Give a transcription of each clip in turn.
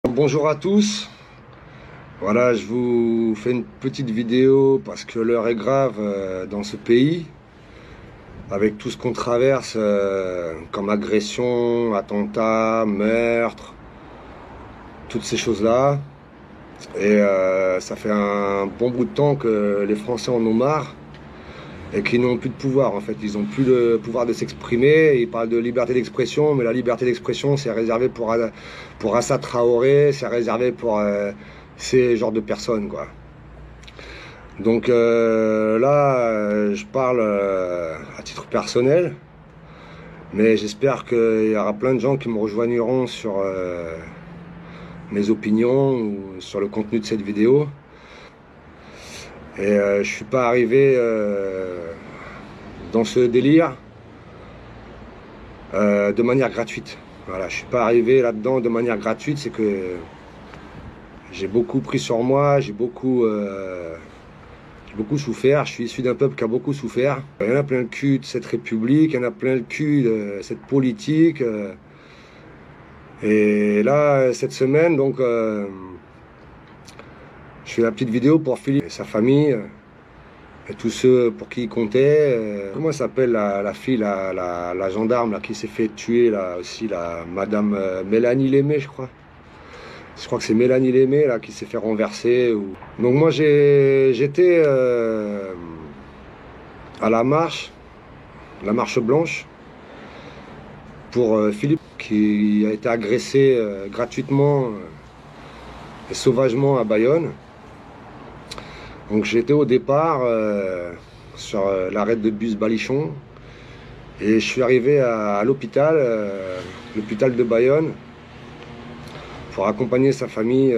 Bonjour à tous, voilà, je vous fais une petite vidéo parce que l'heure est grave dans ce pays, avec tout ce qu'on traverse comme agression, attentats, meurtres, toutes ces choses-là. Et ça fait un bon bout de temps que les Français en ont marre et qu'ils n'ont plus de pouvoir en fait. Ils n'ont plus le pouvoir de s'exprimer. Ils parlent de liberté d'expression, mais la liberté d'expression c'est réservé pour Assa Traoré, c'est réservé pour ces genres de personnes quoi. Donc là, je parle à titre personnel, mais j'espère qu'il y aura plein de gens qui me rejoigneront sur mes opinions ou sur le contenu de cette vidéo. Et je suis pas arrivé dans ce délire de manière gratuite. Voilà, je suis pas arrivé là-dedans de manière gratuite, c'est que j'ai beaucoup pris sur moi, j'ai beaucoup souffert. Je suis issu d'un peuple qui a beaucoup souffert. Il y en a plein le cul de cette république, il y en a plein le cul de cette politique. Et là, cette semaine, donc, je fais la petite vidéo pour Philippe et sa famille, et tous ceux pour qui il comptait. Comment s'appelle la fille, la gendarme là, qui s'est fait tuer, là aussi, Madame Mélanie Lémé, je crois. Je crois que c'est Mélanie Lémé là, qui s'est fait renverser. Donc moi j'étais à la marche blanche, pour Philippe qui a été agressé gratuitement et sauvagement à Bayonne. Donc j'étais au départ sur l'arrêt de bus Balichon et je suis arrivé à l'hôpital de Bayonne, pour accompagner sa famille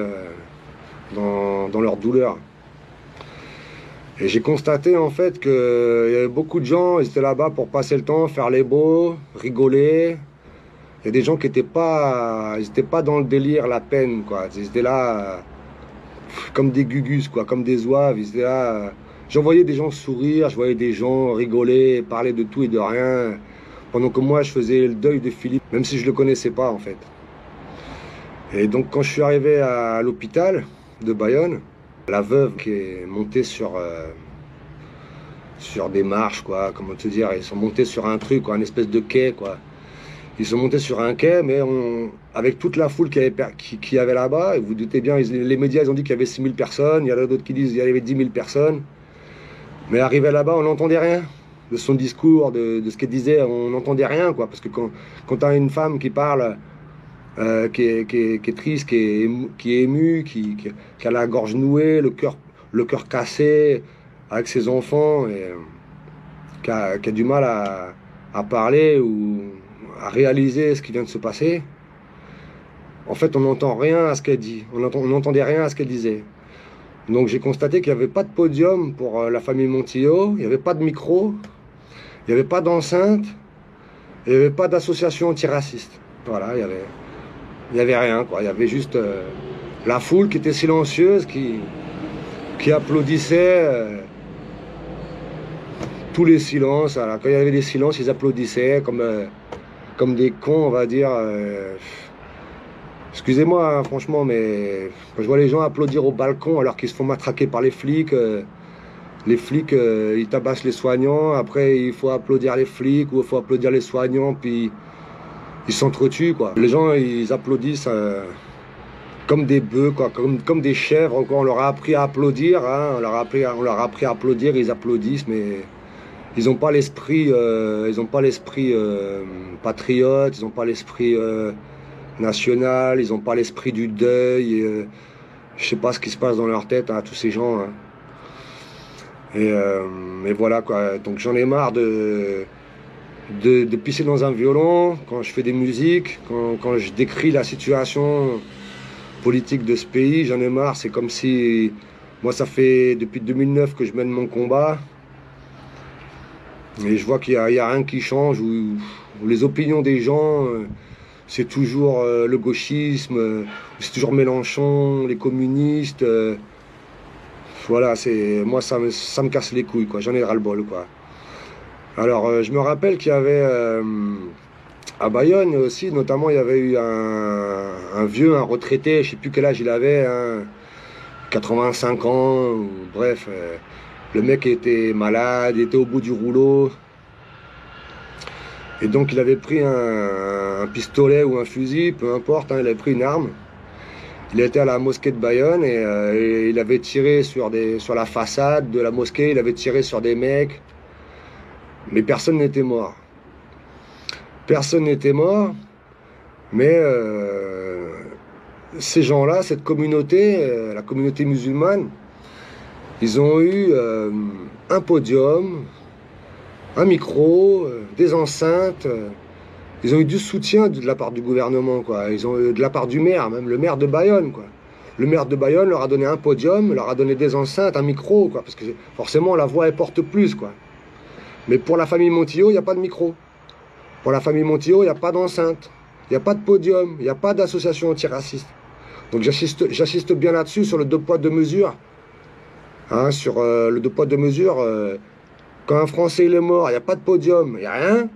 dans leur douleur. Et j'ai constaté en fait qu'il y avait beaucoup de gens, ils étaient là-bas pour passer le temps, faire les beaux, rigoler. Il y a des gens qui n'étaient pas dans le délire, la peine, quoi. Ils étaient là comme des gugus, quoi, comme des zouaves. Ils étaient là. J'en voyais des gens sourire, je voyais des gens rigoler, parler de tout et de rien, pendant que moi je faisais le deuil de Philippe, même si je le connaissais pas en fait. Et donc quand je suis arrivé à l'hôpital de Bayonne, la veuve qui est montée sur des marches, quoi, comment te dire, ils sont montés sur un truc, quoi, une espèce de quai, quoi. Ils sont montés sur un quai, mais avec toute la foule qui y avait là-bas, et vous doutez bien, les médias ils ont dit qu'il y avait 6000 personnes, il y en a d'autres qui disent qu'il y avait 10 000 personnes. Mais arrivé là-bas, on n'entendait rien de son discours, de ce qu'elle disait, on n'entendait rien, quoi, parce que quand tu as une femme qui parle, qui est triste, qui est émue, qui a la gorge nouée, le cœur cassé, avec ses enfants, et qui a du mal à parler ou à réaliser ce qui vient de se passer. En fait, on n'entend rien à ce qu'elle dit, on n'entendait rien à ce qu'elle disait. Donc j'ai constaté qu'il n'y avait pas de podium pour la famille Montijo, il n'y avait pas de micro, il n'y avait pas d'enceinte, il n'y avait pas d'association antiraciste. Voilà, il y avait rien, quoi. Il y avait juste la foule qui était silencieuse, qui applaudissait tous les silences. Alors, quand il y avait des silences, ils applaudissaient comme des cons, on va dire. Excusez-moi, hein, franchement, mais quand je vois les gens applaudir au balcon alors qu'ils se font matraquer par les flics, ils tabassent les soignants, après il faut applaudir les flics ou il faut applaudir les soignants, puis ils s'entretuent, quoi. Les gens, ils applaudissent comme des bœufs, quoi, comme des chèvres, quoi. On leur a appris à applaudir, hein, on leur a appris à applaudir, ils applaudissent, mais ils n'ont pas l'esprit, patriote, ils n'ont pas l'esprit national, ils n'ont pas l'esprit du deuil. Je sais pas ce qui se passe dans leur tête, hein, tous ces gens. Hein. Et voilà, quoi. Donc j'en ai marre de pisser dans un violon quand je fais des musiques, quand je décris la situation politique de ce pays. J'en ai marre. C'est comme si moi, ça fait depuis 2009 que je mène mon combat et je vois qu'il y a rien qui change, où les opinions des gens, c'est toujours le gauchisme, c'est toujours Mélenchon, les communistes. Voilà, moi ça me casse les couilles, quoi. J'en ai ras le bol, quoi. Alors je me rappelle qu'il y avait À Bayonne aussi, notamment, il y avait eu un vieux, un retraité, je sais plus quel âge il avait, hein, 85 ans, ou, bref. Le mec était malade, il était au bout du rouleau. Et donc il avait pris un pistolet ou un fusil, peu importe, hein, il avait pris une arme. Il était à la mosquée de Bayonne et il avait tiré sur la façade de la mosquée, il avait tiré sur des mecs. Mais personne n'était mort. Personne n'était mort, mais ces gens-là, cette communauté, la communauté musulmane, ils ont eu un podium, un micro, des enceintes. Ils ont eu du soutien de la part du gouvernement, quoi. Ils ont eu de la part du maire, même le maire de Bayonne, quoi. Le maire de Bayonne leur a donné un podium, leur a donné des enceintes, un micro, quoi. Parce que forcément, la voix, elle porte plus, quoi. Mais pour la famille Montillo, il n'y a pas de micro. Pour la famille Montillo, il n'y a pas d'enceinte. Il n'y a pas de podium. Il n'y a pas d'association antiraciste. Donc j'assiste bien là-dessus, sur le deux poids, deux mesures. Hein, sur le deux poids, deux mesures. Quand un Français il est mort, il n'y a pas de podium, il n'y a rien.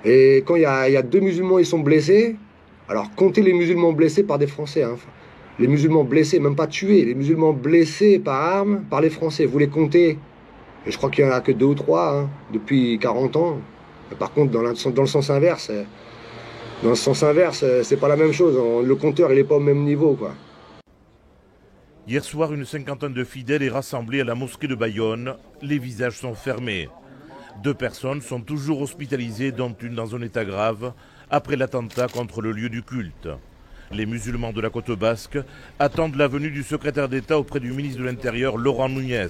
Et quand il y a deux musulmans, ils sont blessés. Alors comptez les musulmans blessés par des Français. Hein. Les musulmans blessés, même pas tués, les musulmans blessés par arme par les Français. Vous les comptez. Et je crois qu'il n'y en a que 2 ou 3 hein, depuis 40 ans. Par contre, dans le sens inverse, c'est pas la même chose. Le compteur, il n'est pas au même niveau, quoi. Hier soir, une cinquantaine de fidèles est rassemblée à la mosquée de Bayonne. Les visages sont fermés. 2 personnes sont toujours hospitalisées, dont une dans un état grave, après l'attentat contre le lieu du culte. Les musulmans de la côte basque attendent la venue du secrétaire d'État auprès du ministre de l'Intérieur, Laurent Nunez.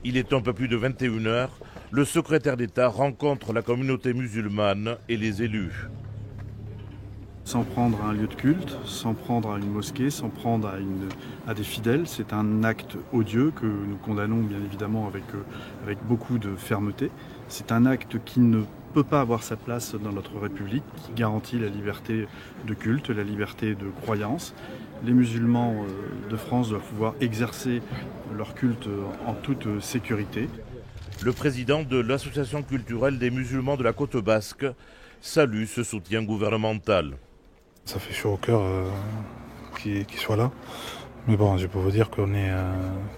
Il est un peu plus de 21h. Le secrétaire d'État rencontre la communauté musulmane et les élus. S'en prendre à un lieu de culte, s'en prendre à une mosquée, s'en prendre à des fidèles, c'est un acte odieux que nous condamnons bien évidemment avec beaucoup de fermeté. C'est un acte qui ne peut pas avoir sa place dans notre République, qui garantit la liberté de culte, la liberté de croyance. Les musulmans de France doivent pouvoir exercer leur culte en toute sécurité. Le président de l'association culturelle des musulmans de la côte basque salue ce soutien gouvernemental. Ça fait chaud au cœur qu'il soit là. Mais bon, je peux vous dire que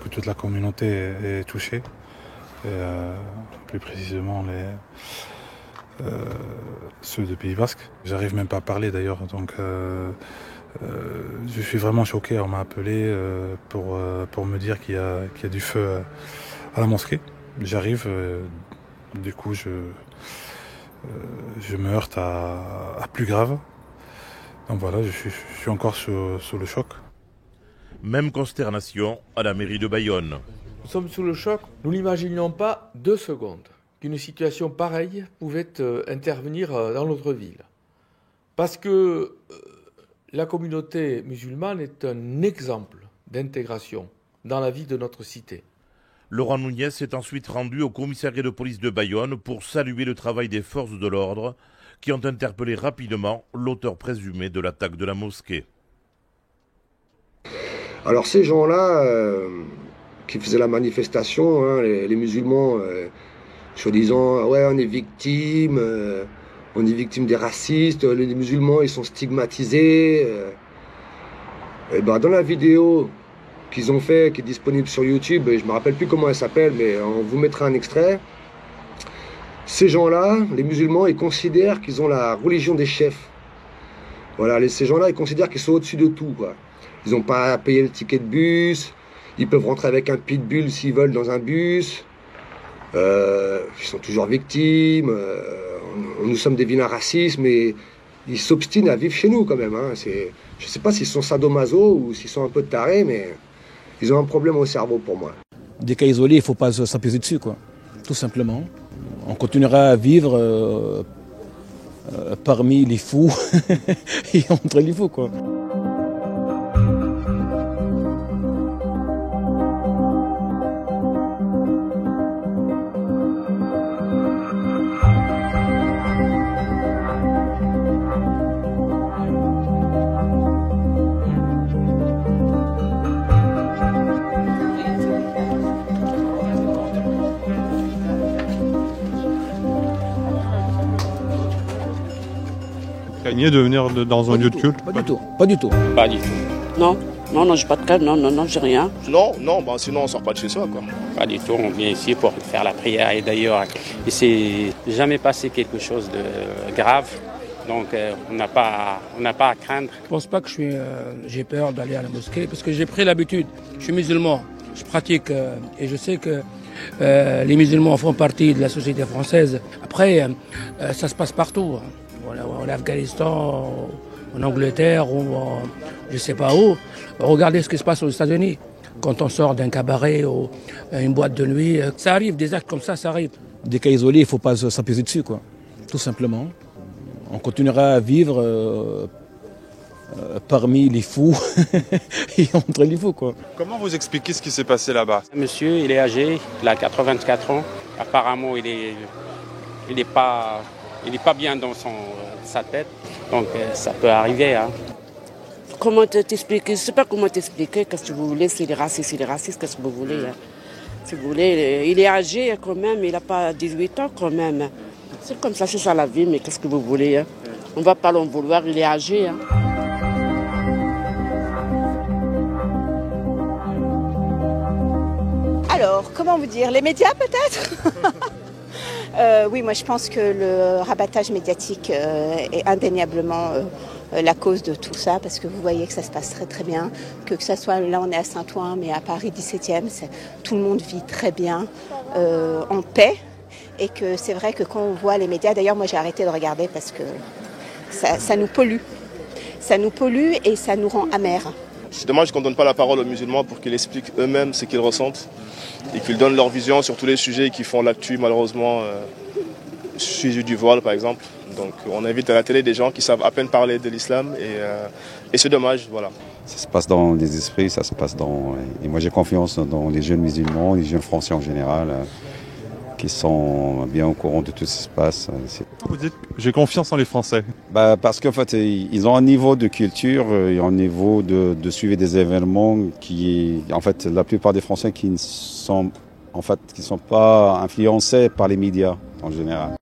toute la communauté est touchée. Et, plus précisément ceux du Pays Basque. J'arrive même pas à parler d'ailleurs, donc je suis vraiment choqué. On m'a appelé pour me dire qu'il y a du feu à la mosquée. J'arrive, du coup je me heurte à plus grave. Donc voilà, je suis encore sous le choc. Même consternation à la mairie de Bayonne. Nous sommes sous le choc. Nous n'imaginions pas 2 secondes qu'une situation pareille pouvait intervenir dans notre ville. Parce que la communauté musulmane est un exemple d'intégration dans la vie de notre cité. Laurent Nunez s'est ensuite rendu au commissariat de police de Bayonne pour saluer le travail des forces de l'ordre qui ont interpellé rapidement l'auteur présumé de l'attaque de la mosquée. Alors ces gens-là qui faisaient la manifestation, hein, les musulmans, soi-disant, ouais, on est victime des racistes, les musulmans, ils sont stigmatisés. Et ben, dans la vidéo qu'ils ont fait, qui est disponible sur YouTube, je ne me rappelle plus comment elle s'appelle, mais on vous mettra un extrait. Ces gens-là, les musulmans, ils considèrent qu'ils ont la religion des chefs. Voilà, ces gens-là, ils considèrent qu'ils sont au-dessus de tout, quoi. Ils n'ont pas à payer le ticket de bus, ils peuvent rentrer avec un pitbull s'ils veulent dans un bus. Ils sont toujours victimes, nous sommes des vilains racistes, mais ils s'obstinent à vivre chez nous quand même. Hein. Je ne sais pas s'ils sont sadomaso ou s'ils sont un peu tarés, mais ils ont un problème au cerveau pour moi. Des cas isolés, il ne faut pas s'apaiser dessus, quoi. Tout simplement. On continuera à vivre parmi les fous et entre les fous, quoi. craignez de venir dans un lieu de culte? Pas du tout, pas du tout. Pas du tout. Non, non, j'ai pas de crainte, non, j'ai rien. Non, sinon on sort pas de chez soi, quoi. Pas du tout, on vient ici pour faire la prière et d'ailleurs, il s'est jamais passé quelque chose de grave. Donc on n'a pas à craindre. Je ne pense pas que j'ai peur d'aller à la mosquée parce que j'ai pris l'habitude. Je suis musulman, je pratique et je sais que les musulmans font partie de la société française. Après, ça se passe partout. Voilà, en Afghanistan, en Angleterre ou je ne sais pas où. Regardez ce qui se passe aux États-Unis. Quand on sort d'un cabaret ou une boîte de nuit, ça arrive, des actes comme ça arrive. Des cas isolés, il ne faut pas s'apaiser dessus, quoi. Tout simplement. On continuera à vivre parmi les fous et entre les fous, quoi. Comment vous expliquez ce qui s'est passé là-bas? Monsieur, il est âgé, il a 84 ans. Apparemment, il est pas bien dans sa tête. Donc ça peut arriver. Hein. Comment t'expliquer? Je ne sais pas comment t'expliquer. Qu'est-ce que vous voulez? C'est les racistes, qu'est-ce que vous voulez? Hein. Si vous voulez, il est âgé quand même, il n'a pas 18 ans quand même. C'est comme ça, c'est ça la vie, mais qu'est-ce que vous voulez? Hein? On ne va pas l'en vouloir, il est âgé. Hein. Alors, comment vous dire? Les médias peut-être? Oui, moi je pense que le rabattage médiatique est indéniablement la cause de tout ça, parce que vous voyez que ça se passe très très bien, que ça soit, là on est à Saint-Ouen, mais à Paris 17e, tout le monde vit très bien, en paix, et que c'est vrai que quand on voit les médias, d'ailleurs moi j'ai arrêté de regarder parce que ça nous pollue. Ça nous pollue et ça nous rend amers. C'est dommage qu'on ne donne pas la parole aux musulmans pour qu'ils expliquent eux-mêmes ce qu'ils ressentent et qu'ils donnent leur vision sur tous les sujets qui font l'actu, malheureusement, sujet du voile par exemple. Donc on invite à la télé des gens qui savent à peine parler de l'islam et c'est dommage, voilà. Ça se passe dans les esprits, ça se passe dans... Et moi j'ai confiance dans les jeunes musulmans, les jeunes français en général, qui sont bien au courant de tout ce qui se passe. Vous dites j'ai confiance en les Français? Parce qu'en fait, ils ont un niveau de culture et un niveau de suivi des événements qui est... En fait, la plupart des Français qui ne sont pas influencés par les médias en général.